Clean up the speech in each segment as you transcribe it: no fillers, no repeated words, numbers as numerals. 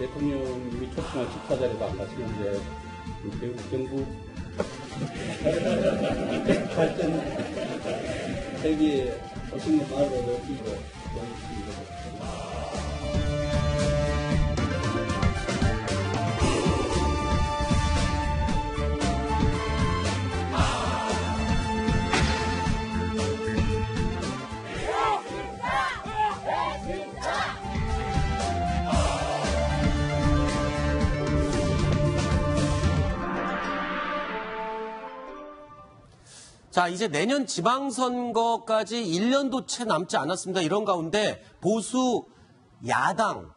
대통령이 초청한 집사자리도 안 가시는데 미국 정부 발전 세계에 오신 것만으로도 이거 너무 좋습니다. 자, 이제 내년 지방선거까지 1년도 채 남지 않았습니다. 이런 가운데 보수 야당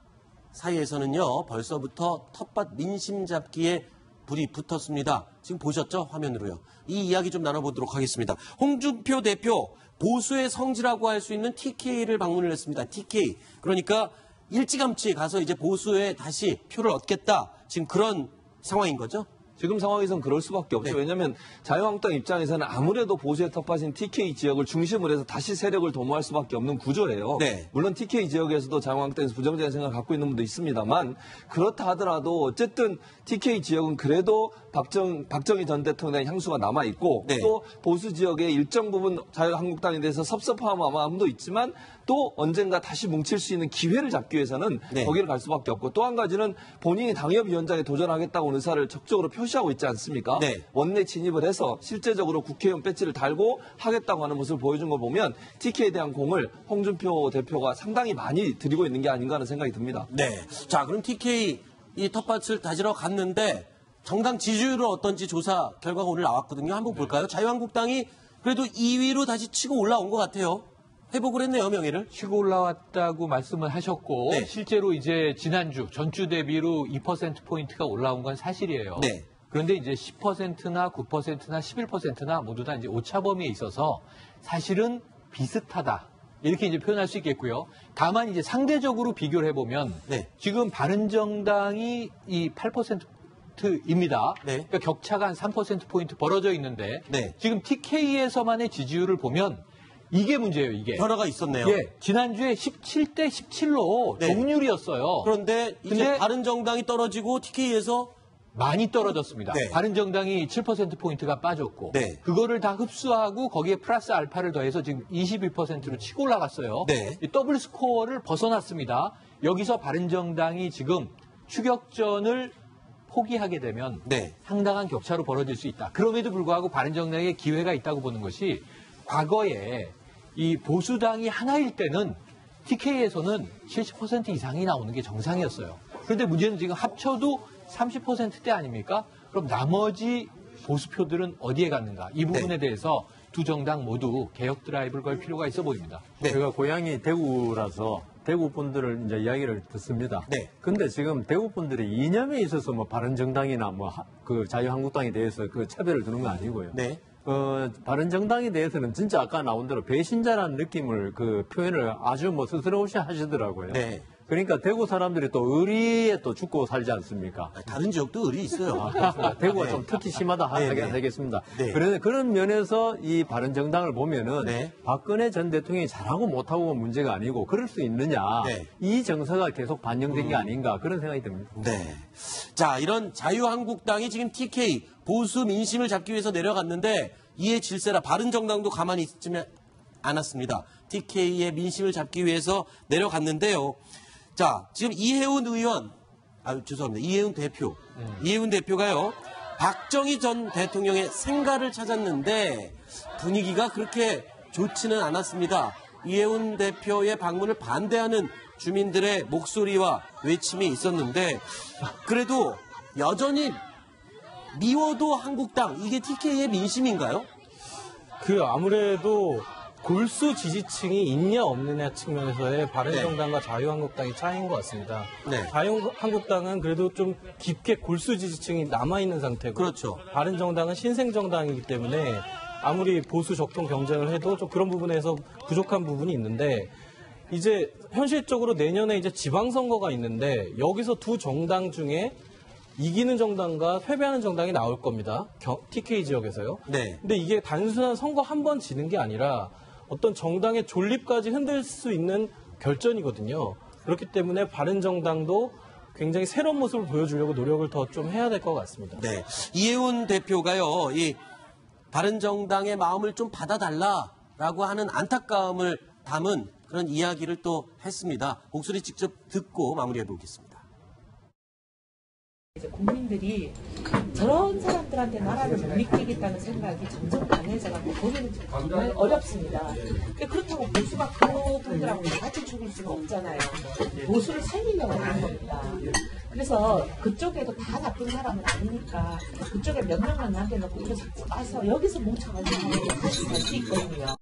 사이에서는요, 벌써부터 텃밭 민심 잡기에 불이 붙었습니다. 지금 보셨죠? 화면으로요. 이 이야기 좀 나눠보도록 하겠습니다. 홍준표 대표, 보수의 성지라고 할 수 있는 TK를 방문을 했습니다. TK. 그러니까 일찌감치 가서 이제 보수에 다시 표를 얻겠다. 지금 그런 상황인 거죠? 지금 상황에서는 그럴 수밖에 없죠. 네. 왜냐하면 자유한국당 입장에서는 아무래도 보수의 텃밭인 TK 지역을 중심으로 해서 다시 세력을 도모할 수밖에 없는 구조예요. 네. 물론 TK 지역에서도 자유한국당에서 부정적인 생각을 갖고 있는 분도 있습니다만 그렇다 하더라도 어쨌든 TK 지역은 그래도 박정희 전 대통령의 향수가 남아있고 네. 또 보수 지역의 일정 부분 자유한국당에 대해서 섭섭한 마음도 있지만 또 언젠가 다시 뭉칠 수 있는 기회를 잡기 위해서는 네. 거기를 갈 수밖에 없고 또 한 가지는 본인이 당협위원장에 도전하겠다고 의사를 적극적으로 표시하고 있지 않습니까? 네. 원내 진입을 해서 실제적으로 국회의원 배지를 달고 하겠다고 하는 모습을 보여준 걸 보면 TK에 대한 공을 홍준표 대표가 상당히 많이 들이고 있는 게 아닌가 하는 생각이 듭니다. 네. 자, 그럼 TK 이 텃밭을 다지러 갔는데 정당 지지율은 어떤지 조사 결과가 오늘 나왔거든요. 한번 볼까요? 자유한국당이 그래도 2위로 다시 치고 올라온 것 같아요. 회복을 했네요, 명예를. 치고 올라왔다고 말씀을 하셨고 네. 실제로 이제 지난주 전주 대비로 2%포인트가 올라온 건 사실이에요. 네. 그런데 이제 10%나 9%나 11%나 모두 다 이제 오차범위에 있어서 사실은 비슷하다. 이렇게 이제 표현할 수 있겠고요. 다만 이제 상대적으로 비교를 해보면 네. 지금 바른정당이 이 8%입니다. 네. 그러니까 격차가 한 3%포인트 벌어져 있는데 네. 지금 TK에서만의 지지율을 보면 이게 문제예요, 이게. 변화가 있었네요. 예, 지난주에 17대 17로 네. 동률이었어요. 그런데 이제 바른정당이 떨어지고 TK에서 많이 떨어졌습니다. 네. 바른정당이 7%포인트가 빠졌고 네. 그거를 다 흡수하고 거기에 플러스 알파를 더해서 지금 22%로 치고 올라갔어요. 네. 더블 스코어를 벗어났습니다. 여기서 바른정당이 지금 추격전을 포기하게 되면 네. 상당한 격차로 벌어질 수 있다. 그럼에도 불구하고 바른정당에 기회가 있다고 보는 것이 과거에 이 보수당이 하나일 때는 TK에서는 70% 이상이 나오는 게 정상이었어요. 그런데 문제는 지금 합쳐도 30%대 아닙니까? 그럼 나머지 보수표들은 어디에 갔는가? 이 부분에 대해서 두 정당 모두 개혁 드라이브를 걸 필요가 있어 보입니다. 네. 제가 고향이 대구라서 대구 분들을 이제 이야기를 듣습니다. 네. 근데 지금 대구 분들이 이념에 있어서 뭐 바른정당이나 뭐 그 자유한국당에 대해서 그 차별을 두는 거 아니고요. 네. 바른정당에 대해서는 진짜 아까 나온 대로 배신자라는 느낌을 그 표현을 아주 뭐 스스러우시 하시더라고요. 네. 그러니까 대구 사람들이 또 의리에 또 죽고 살지 않습니까? 다른 지역도 의리 있어요. 대구가 좀 특히 심하다 하겠습니다. 네. 그런 면에서 이 바른정당을 보면은 네. 박근혜 전 대통령이 잘하고 못하고가 문제가 아니고 그럴 수 있느냐. 네. 이 정서가 계속 반영된 게 아닌가 그런 생각이 듭니다. 네. 자, 이런 자유한국당이 지금 TK 보수 민심을 잡기 위해서 내려갔는데 이에 질세라 바른정당도 가만히 있지 않았습니다. TK의 민심을 잡기 위해서 내려갔는데요. 자, 지금 이해운 의원, 죄송합니다. 이해운 대표. 이해운 대표가요, 박정희 전 대통령의 생가를 찾았는데 분위기가 그렇게 좋지는 않았습니다. 이해운 대표의 방문을 반대하는 주민들의 목소리와 외침이 있었는데 그래도 여전히 미워도 한국당, 이게 TK의 민심인가요? 아무래도 골수 지지층이 있냐 없느냐 측면에서의 바른정당과 네. 자유한국당의 차이인 것 같습니다. 네. 자유한국당은 그래도 좀 깊게 골수 지지층이 남아있는 상태고 그렇죠. 바른정당은 신생정당이기 때문에 아무리 보수 적통 경쟁을 해도 좀 그런 부분에서 부족한 부분이 있는데 이제 현실적으로 내년에 이제 지방선거가 있는데 여기서 두 정당 중에 이기는 정당과 패배하는 정당이 나올 겁니다. TK 지역에서요. 네. 근데 이게 단순한 선거 한 번 지는 게 아니라 어떤 정당의 존립까지 흔들 수 있는 결전이거든요. 그렇기 때문에 바른정당도 굉장히 새로운 모습을 보여주려고 노력을 더 좀 해야 될 것 같습니다. 네, 이해훈 대표가요, 이 바른정당의 마음을 좀 받아달라라고 하는 안타까움을 담은 그런 이야기를 또 했습니다. 목소리 직접 듣고 마무리해 보겠습니다. 이제 국민들이 저런 사람들한테 나라를 못 맡기겠다는 생각이 점점 강해져가지고 거기는 정말 어렵습니다. 그렇다고 보수가 그 분들하고 같이 죽을 수는 없잖아요. 보수를 살리려고 하는 겁니다. 그래서 그쪽에도 다 나쁜 사람은 아니니까 그쪽에 몇 명만 남겨놓고 이거 자꾸 빠서 여기서 뭉쳐가지고 다시 갈 수 있거든요.